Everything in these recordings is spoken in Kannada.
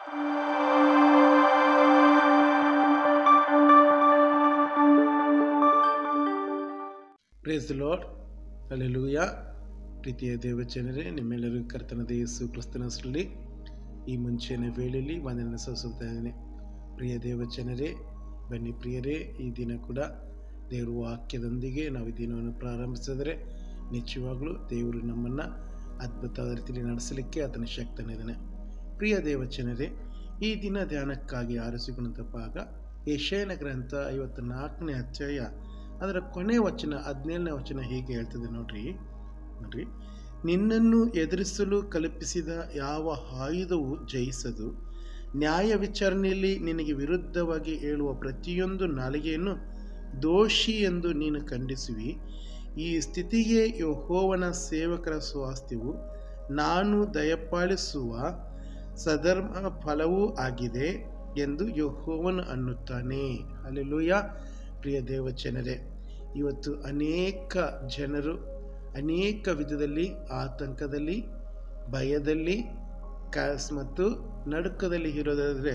Praise the lord, hallelujah. ಪ್ರೀತಿಯ ದೇವಜನರೇ, ನಿಮ್ಮೆಲ್ಲರಿಗೂ ಕರ್ತನಾದ ಯೇಸು ಕ್ರಿಸ್ತನ ಹೆಸರಲ್ಲಿ ಈ ಮುಂಚಿನ ವೇಳೆಯಲ್ಲಿ ವಂದನೆಯನ್ನು ಸಲ್ಲಿಸುತ್ತಾ ಇದ್ದೇನೆ. ಪ್ರಿಯ ದೇವಜನರೇ, ಬನ್ನಿ ಪ್ರಿಯರೇ, ಈ ದಿನ ಕೂಡ ದೇವರ ವಾಕ್ಯದೊಂದಿಗೆ ನಾವು ಈ ದಿನವನ್ನು ಪ್ರಾರಂಭಿಸಿದರೆ ನಿಜವಾಗಲೂ ದೇವರು ನಮ್ಮನ್ನು ಅದ್ಭುತವಾದ ರೀತಿಯಲ್ಲಿ ನಡೆಸಲಿಕ್ಕೆ ಆತನ ಶಕ್ತನಿದ್ದಾನೆ. ಪ್ರಿಯ ದೇವಜನರೇ, ಈ ದಿನ ಧ್ಯಾನಕ್ಕಾಗಿ ಆರಿಸಿಕೊಂಡಂಥ ಭಾಗ ಯೆಶಾಯನ ಗ್ರಂಥ 54ನೇ ಅಧ್ಯಾಯ, ಅದರ ಕೊನೆ ವಚನ 17ನೇ ವಚನ ಹೀಗೆ ಹೇಳ್ತದೆ. ನೋಡ್ರಿ, ನಿನ್ನನ್ನು ಎದುರಿಸಲು ಕಲ್ಪಿಸಿದ ಯಾವ ಆಯುಧವು ಜಯಿಸದು. ನ್ಯಾಯ ವಿಚಾರಣೆಯಲ್ಲಿ ನಿನಗೆ ವಿರುದ್ಧವಾಗಿ ಹೇಳುವ ಪ್ರತಿಯೊಂದು ನಾಲಿಗೆಯನ್ನು ದೋಷಿ ಎಂದು ನೀನು ಖಂಡಿಸುವಿ. ಈ ಸ್ಥಿತಿಗೆ ಯೆಹೋವನ ಸೇವಕರ ಸ್ವಾಸ್ಥ್ಯವು ನಾನು ದಯಪಾಲಿಸುವ ಸಧರ್ಮ ಫಲವೂ ಆಗಿದೆ ಎಂದು ಯೆಹೋವನು ಅನ್ನುತ್ತಾನೆ. ಹಲ್ಲೆಲೂಯಾ. ಪ್ರಿಯ ದೇವಜನರೇ, ಇವತ್ತು ಅನೇಕ ಜನರು ಅನೇಕ ವಿಧದಲ್ಲಿ ಆತಂಕದಲ್ಲಿ, ಭಯದಲ್ಲಿ, ಮತ್ತು ನಡುಕದಲ್ಲಿ ಇರೋದಾದರೆ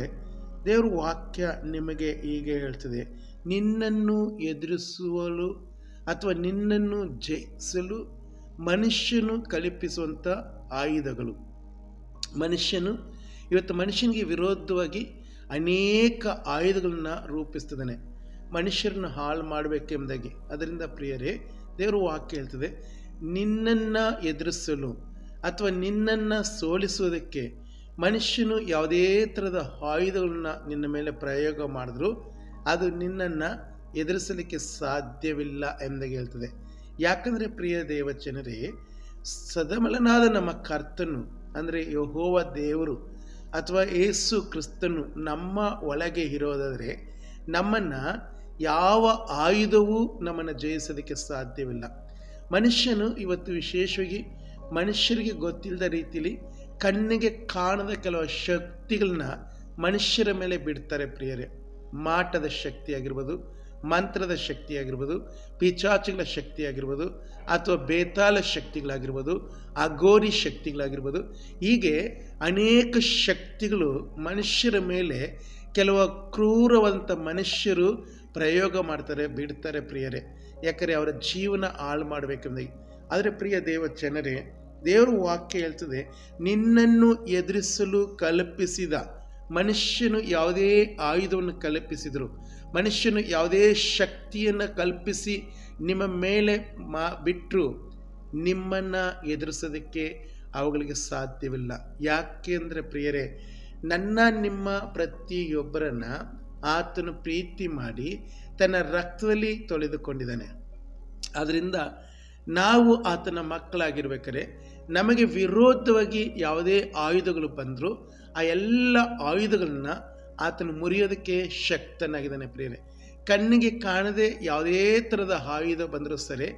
ದೇವರ ವಾಕ್ಯ ನಿಮಗೆ ಹೀಗೆ ಹೇಳ್ತದೆ, ನಿನ್ನನ್ನು ಎದುರಿಸುವಲು ಅಥವಾ ನಿನ್ನನ್ನು ಜಯಿಸಲು ಮನುಷ್ಯನು ಕಲ್ಪಿಸುವಂಥ ಆಯುಧಗಳು. ಇವತ್ತು ಮನುಷ್ಯನಿಗೆ ವಿರೋಧವಾಗಿ ಅನೇಕ ಆಯುಧಗಳನ್ನ ರೂಪಿಸ್ತದಾನೆ, ಮನುಷ್ಯರನ್ನು ಹಾಳು ಮಾಡಬೇಕೆಂಬುದಾಗಿ. ಅದರಿಂದ ಪ್ರಿಯರೇ, ದೇವರು ವಾಕ್ಯ ಹೇಳ್ತದೆ, ನಿನ್ನನ್ನು ಎದುರಿಸಲು ಅಥವಾ ನಿನ್ನನ್ನು ಸೋಲಿಸುವುದಕ್ಕೆ ಮನುಷ್ಯನು ಯಾವುದೇ ಥರದ ಆಯುಧಗಳನ್ನ ನಿನ್ನ ಮೇಲೆ ಪ್ರಯೋಗ ಮಾಡಿದ್ರು ಅದು ನಿನ್ನನ್ನು ಎದುರಿಸಲಿಕ್ಕೆ ಸಾಧ್ಯವಿಲ್ಲ ಎಂದಾಗಿ ಹೇಳ್ತದೆ. ಯಾಕಂದರೆ ಪ್ರಿಯ ದೇವಜನರೇ, ಸದಮಲನಾದ ನಮ್ಮ ಕರ್ತನು ಅಂದರೆ ಯೆಹೋವ ದೇವರು ಅಥವಾ ಯೇಸು ಕ್ರಿಸ್ತನು ನಮ್ಮ ಒಳಗೆ ಇರೋದಾದರೆ ನಮ್ಮನ್ನು ಯಾವ ಆಯುಧವೂ ನಮ್ಮನ್ನು ಜಯಿಸೋದಕ್ಕೆ ಸಾಧ್ಯವಿಲ್ಲ. ಮನುಷ್ಯನು ಇವತ್ತು ವಿಶೇಷವಾಗಿ ಮನುಷ್ಯರಿಗೆ ಗೊತ್ತಿಲ್ಲದ ರೀತಿಯಲ್ಲಿ ಕಣ್ಣಿಗೆ ಕಾಣದ ಕೆಲವು ಶಕ್ತಿಗಳನ್ನ ಮನುಷ್ಯರ ಮೇಲೆ ಬಿಡ್ತಾರೆ ಪ್ರಿಯರೇ. ಮಾಟದ ಶಕ್ತಿ ಆಗಿರ್ಬೋದು, ಮಂತ್ರದ ಶಕ್ತಿ ಆಗಿರ್ಬೋದು, ಪಿಚಾಚಿಗಳ ಶಕ್ತಿ ಆಗಿರ್ಬೋದು, ಅಥವಾ ಬೇತಾಳ ಶಕ್ತಿಗಳಾಗಿರ್ಬೋದು, ಅಗೋರಿ ಶಕ್ತಿಗಳಾಗಿರ್ಬೋದು, ಹೀಗೆ ಅನೇಕ ಶಕ್ತಿಗಳು ಮನುಷ್ಯರ ಮೇಲೆ ಕೆಲವು ಕ್ರೂರವಂತ ಮನುಷ್ಯರು ಪ್ರಯೋಗ ಮಾಡ್ತಾರೆ, ಬಿಡ್ತಾರೆ ಪ್ರಿಯರೇ. ಯಾಕಂದರೆ ಅವರ ಜೀವನ ಹಾಳು ಮಾಡಬೇಕೆಂದು. ಆದರೆ ಪ್ರಿಯ ದೇವಜನರೇ, ದೇವರ ವಾಕ್ಯ ಹೇಳ್ತದೆ, ನಿನ್ನನ್ನು ಎದುರಿಸಲು ಕಲ್ಪಿಸಿದ ಮನುಷ್ಯನು ಯಾವುದೇ ಆಯುಧವನ್ನು ಕಲ್ಪಿಸಿದರು, ಮನುಷ್ಯನು ಯಾವುದೇ ಶಕ್ತಿಯನ್ನು ಕಲ್ಪಿಸಿ ನಿಮ್ಮ ಮೇಲೆ ಬಿಟ್ಟರು ನಿಮ್ಮನ್ನು ಎದುರಿಸೋದಕ್ಕೆ ಅವುಗಳಿಗೆ ಸಾಧ್ಯವಿಲ್ಲ. ಯಾಕೆಂದರೆ ಪ್ರಿಯರೇ, ನಿಮ್ಮ ಪ್ರತಿಯೊಬ್ಬರನ್ನು ಆತನು ಪ್ರೀತಿ ಮಾಡಿ ತನ್ನ ರಕ್ತದಲ್ಲಿ ತೊಳೆದುಕೊಂಡಿದ್ದಾನೆ. ಆದ್ದರಿಂದ ನಾವು ಆತನ ಮಕ್ಕಳಾಗಿರ್ಬೇಕಾದ್ರೆ ನಮಗೆ ವಿರೋಧವಾಗಿ ಯಾವುದೇ ಆಯುಧಗಳು ಬಂದರೂ ಆ ಎಲ್ಲ ಆಯುಧಗಳನ್ನ ಆತನು ಮುರಿಯೋದಕ್ಕೆ ಶಕ್ತನಾಗಿದ್ದಾನೆ ಪ್ರಿಯರೇ. ಕಣ್ಣಿಗೆ ಕಾಣದೆ ಯಾವುದೇ ಥರದ ಆಯುಧ ಬಂದರೂ ಸರಿ,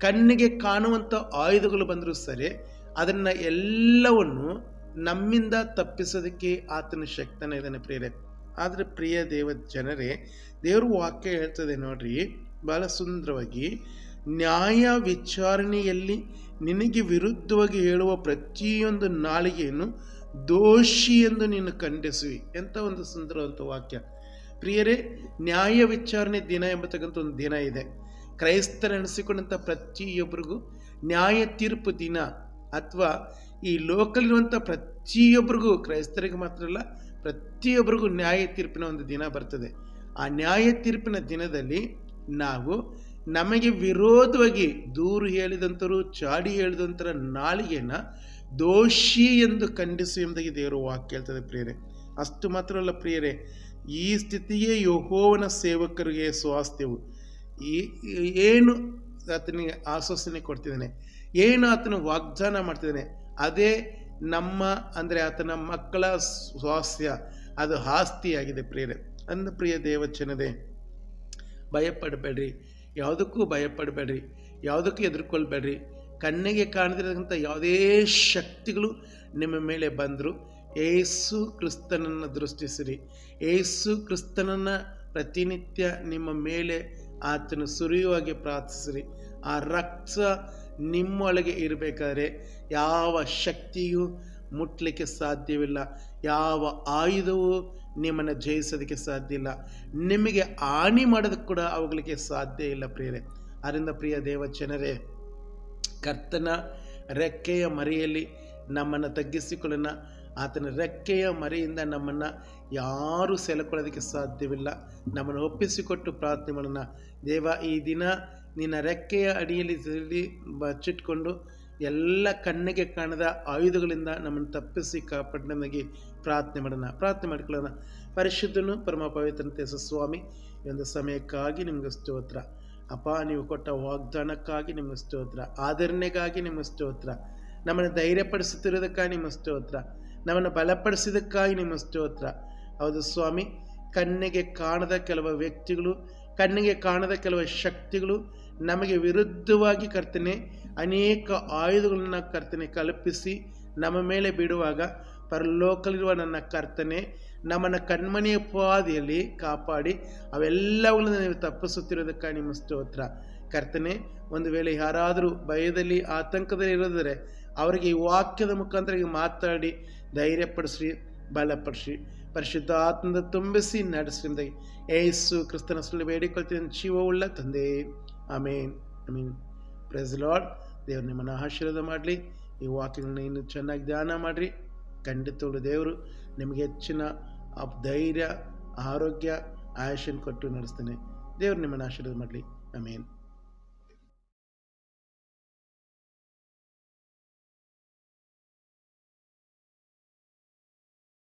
ಕಣ್ಣಿಗೆ ಕಾಣುವಂಥ ಆಯುಧಗಳು ಬಂದರೂ ಸರಿ, ಅದನ್ನು ಎಲ್ಲವನ್ನು ನಮ್ಮಿಂದ ತಪ್ಪಿಸೋದಕ್ಕೆ ಆತನ ಶಕ್ತನಾಗಿದ್ದಾನೆ ಪ್ರಿಯರೇ. ಆದರೆ ಪ್ರಿಯ ದೇವಜನರೇ, ದೇವ್ರ ವಾಕ್ಯ ಹೇಳ್ತದೆ ನೋಡ್ರಿ ಬಹಳ ಸುಂದರವಾಗಿ, ನ್ಯಾಯ ವಿಚಾರಣೆಯಲ್ಲಿ ನಿನಗೆ ವಿರುದ್ಧವಾಗಿ ಹೇಳುವ ಪ್ರತಿಯೊಂದು ನಾಲಿಗೆಯನ್ನು ದೋಷಿ ಎಂದು ನೀನು ಖಂಡಿಸುವಿ. ಎಂಥ ಒಂದು ಸುಂದರವಂತ ವಾಕ್ಯ ಪ್ರಿಯರೇ. ನ್ಯಾಯ ವಿಚಾರಣೆ ದಿನ ಎಂಬತಕ್ಕಂಥ ಒಂದು ದಿನ ಇದೆ. ಕ್ರೈಸ್ತರೆನಿಸಿಕೊಂಡಂಥ ಪ್ರತಿಯೊಬ್ಬರಿಗೂ ನ್ಯಾಯ ತೀರ್ಪು ದಿನ, ಅಥವಾ ಈ ಲೋಕಲ್ಲಿರುವಂಥ ಪ್ರತಿಯೊಬ್ಬರಿಗೂ, ಕ್ರೈಸ್ತರಿಗೆ ಮಾತ್ರ ಅಲ್ಲ, ಪ್ರತಿಯೊಬ್ಬರಿಗೂ ನ್ಯಾಯ ತೀರ್ಪಿನ ಒಂದು ದಿನ ಬರ್ತದೆ. ಆ ನ್ಯಾಯ ತೀರ್ಪಿನ ದಿನದಲ್ಲಿ ನಾವು ನಮಗೆ ವಿರೋಧವಾಗಿ ದೂರು ಹೇಳಿದಂಥರು, ಚಾಡಿ ಹೇಳಿದಂಥರ ನಾಲಿಗೆಯನ್ನು ದೋಷಿ ಎಂದು ಖಂಡಿಸು ಎಂಬುದಾಗಿ ದೇವರು ವಾಕ್ಯ ಹೇಳ್ತದೆ ಪ್ರಿಯರೇ. ಅಷ್ಟು ಮಾತ್ರ ಅಲ್ಲ ಪ್ರಿಯರೇ, ಈ ಸ್ಥಿತಿಯೇ ಯೆಹೋವನ ಸೇವಕರಿಗೆ ಸ್ವಾಸ್ಥ್ಯವು. ಏನು ಆತನಿಗೆ ಆಶ್ವಾಸನೆ ಕೊಡ್ತಿದ್ದಾನೆ, ಏನು ಆತನ ವಾಗ್ದಾನ ಮಾಡ್ತಿದ್ದಾನೆ, ಅದೇ ನಮ್ಮ ಅಂದರೆ ಆತನ ಮಕ್ಕಳ ಸ್ವಾಸ್ಥ್ಯ, ಅದು ಆಸ್ತಿಯಾಗಿದೆ ಪ್ರಿಯರೇ. ಅಂದ ಪ್ರಿಯ ದೇವಜನರೇ, ಭಯಪಡಬೇಡ್ರಿ, ಯಾವುದಕ್ಕೂ ಭಯಪಡಬೇಡ್ರಿ, ಯಾವುದಕ್ಕೂ ಎದುರ್ಕೊಳ್ಬೇಡ್ರಿ. ಕಣ್ಣಿಗೆ ಕಾಣದಿರತಕ್ಕಂಥ ಯಾವುದೇ ಶಕ್ತಿಗಳು ನಿಮ್ಮ ಮೇಲೆ ಬಂದರು ಯೇಸು ಕ್ರಿಸ್ತನನ್ನು ದೃಷ್ಟಿಸಿರಿ. ಯೇಸು ಕ್ರಿಸ್ತನನ್ನು ಪ್ರತಿನಿತ್ಯ ನಿಮ್ಮ ಮೇಲೆ ಆತನು ಸುರಿಯುವಾಗೆ ಪ್ರಾರ್ಥಿಸಿರಿ. ಆ ರಕ್ತ ನಿಮ್ಮೊಳಗೆ ಇರಬೇಕಾದ್ರೆ ಯಾವ ಶಕ್ತಿಯು ಮುಟ್ಲಿಕ್ಕೆ ಸಾಧ್ಯವಿಲ್ಲ. ಯಾವ ಆಯುಧವು ನಿಮ್ಮನ್ನು ಜಯಿಸೋದಕ್ಕೆ ಸಾಧ್ಯ ಇಲ್ಲ. ನಿಮಗೆ ಹಾನಿ ಮಾಡೋದಕ್ಕೆ ಕೂಡ ಅವುಗಳಿಗೆ ಸಾಧ್ಯ ಇಲ್ಲ ಪ್ರಿಯರೇ. ಆದ್ದರಿಂದ ಪ್ರಿಯ ದೇವಜನರೇ, ಕರ್ತನ ರೆಕ್ಕೆಯ ಮರೆಯಲ್ಲಿ ನಮ್ಮನ್ನು ತಗ್ಗಿಸಿಕೊಳ್ಳೋಣ. ಆತನ ರೆಕ್ಕೆಯ ಮರೆಯಿಂದ ನಮ್ಮನ್ನು ಯಾರೂ ಸೆಳೆಕೊಳ್ಳೋದಕ್ಕೆ ಸಾಧ್ಯವಿಲ್ಲ. ನಮ್ಮನ್ನು ಒಪ್ಪಿಸಿಕೊಟ್ಟು ಪ್ರಾರ್ಥನೆ ಮಾಡೋಣ. ದೇವ, ಈ ದಿನ ನಿನ್ನ ರೆಕ್ಕೆಯ ಅಡಿಯಲ್ಲಿ ಬಚ್ಚಿಟ್ಕೊಂಡು ಎಲ್ಲ ಕಣ್ಣಿಗೆ ಕಾಣದ ಆಯುಧಗಳಿಂದ ನಮ್ಮನ್ನು ತಪ್ಪಿಸಿ ಕಾಪಾಡನಾಗಿ ಪ್ರಾರ್ಥನೆ ಮಾಡೋಣ. ಪ್ರಾರ್ಥನೆ ಮಾಡಿಕೊಳ್ಳೋಣ. ಪರಿಶುದ್ಧನು ಪರಮ ಪವಿತ್ರತೆ ಸ್ವಾಮಿ, ಈ ಒಂದು ಸಮಯಕ್ಕಾಗಿ ನಿಮಗೆ ಸ್ತೋತ್ರ ಅಪ್ಪ. ನೀವು ಕೊಟ್ಟ ವಾಗ್ದಾನಕ್ಕಾಗಿ ನಿಮಗೆ ಸ್ತೋತ್ರ, ಆದರಣೆಗಾಗಿ ನಿಮಗೆ ಸ್ತೋತ್ರ, ನಮ್ಮನ್ನು ಧೈರ್ಯಪಡಿಸುತ್ತಿರೋದಕ್ಕಾಗಿ ನಿಮ್ಮ ಸ್ತೋತ್ರ, ನಮ್ಮನ್ನು ಬಲಪಡಿಸಿದಕ್ಕಾಗಿ ನಿಮ್ಮ ಸ್ತೋತ್ರ. ಹೌದು ಸ್ವಾಮಿ, ಕಣ್ಣಿಗೆ ಕಾಣದ ಕೆಲವು ವ್ಯಕ್ತಿಗಳು, ಕಣ್ಣಿಗೆ ಕಾಣದ ಕೆಲವು ಶಕ್ತಿಗಳು ನಮಗೆ ವಿರುದ್ಧವಾಗಿ ಕರ್ತನೆ ಅನೇಕ ಆಯುಧಗಳನ್ನು ಕರ್ತನೆ ಕಲ್ಪಿಸಿ ನಮ್ಮ ಮೇಲೆ ಬಿಡುವಾಗ, ಪರಲೋಕದಲ್ಲಿರುವ ನನ್ನ ಕರ್ತನೆ ನಮ್ಮನ್ನು ಕಣ್ಮನೆಯ ಪಾದಿಯಲ್ಲಿ ಕಾಪಾಡಿ ಅವೆಲ್ಲವುಗಳನ್ನು ನೀವು ತಪ್ಪಿಸುತ್ತಿರೋದಕ್ಕಾಗಿ ನಿಮ್ಮ ಸ್ತೋತ್ರ ಕರ್ತನೆ. ಒಂದು ವೇಳೆ ಯಾರಾದರೂ ಭಯದಲ್ಲಿ ಆತಂಕದಲ್ಲಿ ಇರೋದರೆ ಅವರಿಗೆ ಈ ವಾಕ್ಯದ ಮುಖಾಂತರ ಮಾತಾಡಿ ಧೈರ್ಯಪಡಿಸಿ, ಬಲಪಡಿಸಿ, ಪರಿಶುದ್ಧ ಆತ್ಮದ ತುಂಬಿಸಿ ನಡೆಸಿ. ಯೇಸು ಕ್ರಿಸ್ತನ ಹೆಸರಲ್ಲಿ ಬೇಡಿಕೊಳ್ತೀನಿ, ಜೀವವುಳ್ಳ ತಂದೆ. Amen, amen. Praise lord. ದೇವರು ನಿಮ್ಮನ್ನು ಆಶೀರ್ವಾದ ಮಾಡಲಿ. ಈ ವಾಕ್ಯಗಳನ್ನ ಇನ್ನೂ ಚೆನ್ನಾಗಿ ಧ್ಯಾನ ಮಾಡಿರಿ. ಖಂಡಿತವಾಗ್ಲೂ ದೇವರು ನಿಮಗೆ ಹೆಚ್ಚಿನ ಧೈರ್ಯ, ಆರೋಗ್ಯ, ಆಯುಷ್ಯನ್ನು ಕೊಟ್ಟು ನಡೆಸ್ತಾನೆ. ದೇವರು ನಿಮ್ಮನ್ನು ಆಶೀರ್ವಾದ ಮಾಡಲಿ. ಆಮೇನ್.